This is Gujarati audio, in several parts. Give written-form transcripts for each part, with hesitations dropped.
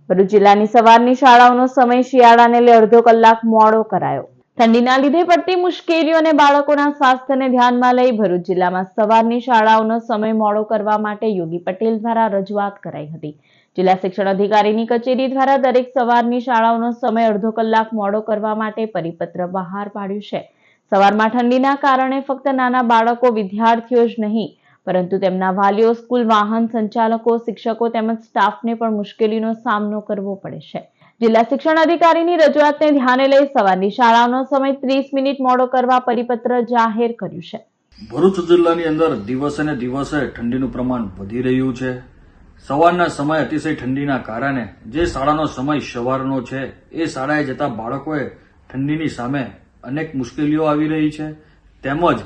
ભરૂચ જિલ્લાની સવારની શાળાઓનો સમય શિયાળાને લઈ અડધો કલાક મોડો કરાયો। ઠંડીના લીધે પડતી મુશ્કેલીઓ અને બાળકોના સ્વાસ્થ્યને ધ્યાનમાં લઈ ભરૂચ જિલ્લામાં સવારની શાળાઓનો સમય મોડો કરવા માટે યોગી પટેલ દ્વારા રજૂઆત કરાઈ હતી। જિલ્લા શિક્ષણ અધિકારીની કચેરી દ્વારા દરેક સવારની શાળાઓનો સમય અડધો કલાક મોડો કરવા માટે પરિપત્ર બહાર પાડ્યું છે। સવારમાં ઠંડીના કારણે ફક્ત નાના બાળકો વિદ્યાર્થીઓ જ નહીં પરંતુ તેમના વાલીઓ, સ્કૂલ વાહન સંચાલકો, શિક્ષકો તેમજ સ્ટાફને પણ મુશ્કેલીનો સામનો કરવો પડે છે। જિલ્લા શિક્ષણ અધિકારીની રજૂઆતને ધ્યાને લઈ સવારની શાળાનો સમય 30 મિનિટ મોડો કરવા પરિપત્ર જાહેર કર્યું છે। ભરૂચ જિલ્લાની અંદર દિવસે ને દિવસે ઠંડીનું પ્રમાણ વધી રહ્યું છે। સવારના સમય અતિશય ઠંડીના કારણે જે શાળાનો સમય સવારનો છે એ શાળાએ જતા બાળકોએ ઠંડીની સામે અનેક મુશ્કેલીઓ આવી રહી છે, તેમજ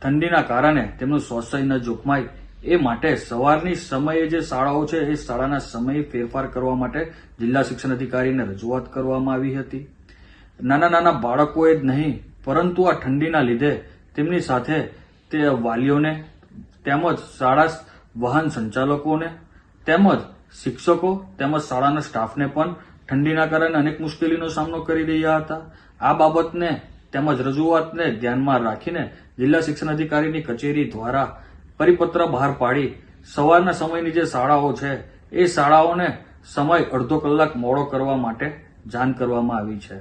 ઠંડીના કારણે તેમનું સ્વાસ્થ્ય ન જોખમાય એ માટે સવારની સમયે જે શાળાઓ છે એ શાળાના સમયે ફેરફાર કરવા માટે જિલ્લા શિક્ષણ અધિકારીને રજૂઆત કરવામાં આવી હતી। નાના નાના બાળકોએ જ નહીં પરંતુ આ ઠંડીના લીધે તેમની સાથે તે વાલીઓને તેમજ શાળા વાહન સંચાલકોને તેમજ શિક્ષકો તેમજ શાળાના સ્ટાફને પણ ઠંડીના કારણે અનેક મુશ્કેલીનો સામનો કરી રહ્યા હતા। આ બાબતને તેમજ રજૂઆતને ધ્યાનમાં રાખીને જિલ્લા શિક્ષણ અધિકારીની કચેરી દ્વારા પરિપત્ર બહાર પાડી સવારના સમયની જે શાળાઓ છે એ શાળાઓને સમય અડધો કલાક મોડો કરવા માટે જાણ કરવામાં આવી છે।